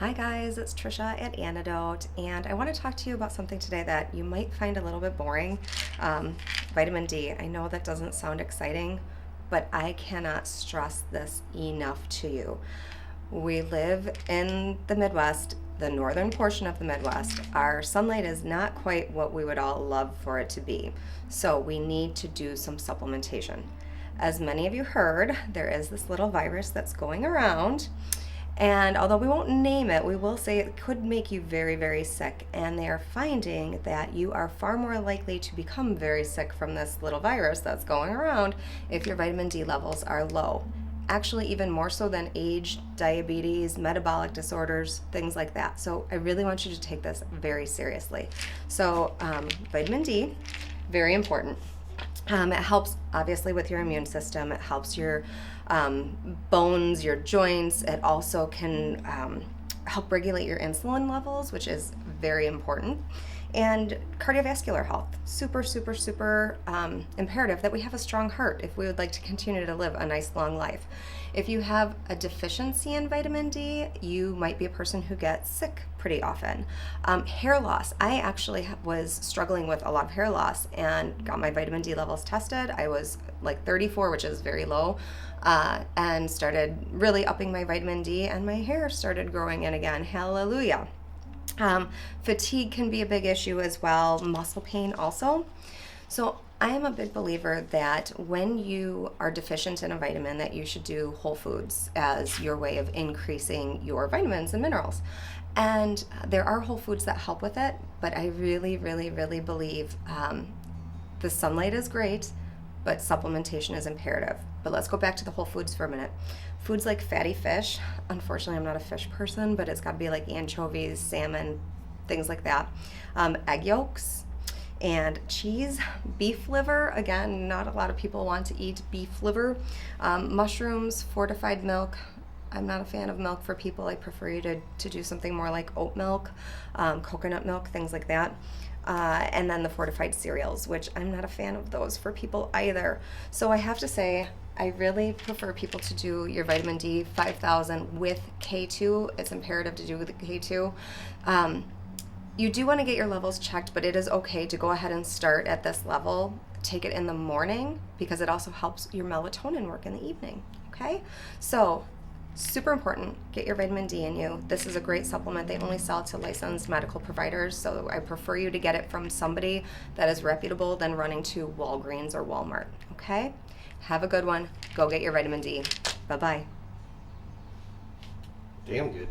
Hi guys, it's Trisha at Antidote, and I want to talk to you about something today that you might find a little bit boring. Vitamin D. I know that doesn't sound exciting, but I cannot stress this enough to you. We live in the Midwest, the northern portion of the Midwest. Our sunlight is not quite what we would all love for it to be, so we need to do some supplementation. As many of you heard, there is this little virus that's going around. And although we won't name it, we will say it could make you very, very sick. And they are finding that you are far more likely to become very sick from this little virus that's going around if your vitamin D levels are low. Actually, even more so than age, diabetes, metabolic disorders, things like that. So I really want you to take this very seriously. So vitamin D, very important. It helps obviously with your immune system. It helps your bones, your joints. It also can help regulate your insulin levels, which is very important. And cardiovascular health, super, super, super imperative that we have a strong heart if we would like to continue to live a nice long life. If you have a deficiency in vitamin D, you might be a person who gets sick pretty often. Hair loss. I actually was struggling with a lot of hair loss and got my vitamin D levels tested. I was like 34, which is very low, and started really upping my vitamin D, and my hair started growing in again. Hallelujah. Fatigue can be a big issue as well, muscle pain also. So I am a big believer that when you are deficient in a vitamin, that you should do whole foods as your way of increasing your vitamins and minerals. And there are whole foods that help with it, but I really, really, really believe the sunlight is great, but supplementation is imperative. But let's go back to the whole foods for a minute. Foods like fatty fish, unfortunately I'm not a fish person, but it's got to be like anchovies, salmon, things like that. Egg yolks and cheese, beef liver. Again, not a lot of people want to eat beef liver. Mushrooms, fortified milk. I'm not a fan of milk for people. I prefer you to do something more like oat milk, coconut milk, things like that. And then the fortified cereals, which I'm not a fan of those for people either. So I have to say, I really prefer people to do your vitamin D 5,000 with K2. It's imperative to do with the K2. You do want to get your levels checked, but it is okay to go ahead and start at this level. Take it in the morning because it also helps your melatonin work in the evening. Okay? So super important, get your vitamin D in you. This is a great supplement. They only sell it to licensed medical providers, so I prefer you to get it from somebody that is reputable than running to Walgreens or Walmart. Okay? Have a good one. Go get your vitamin D. Bye-bye. Damn good.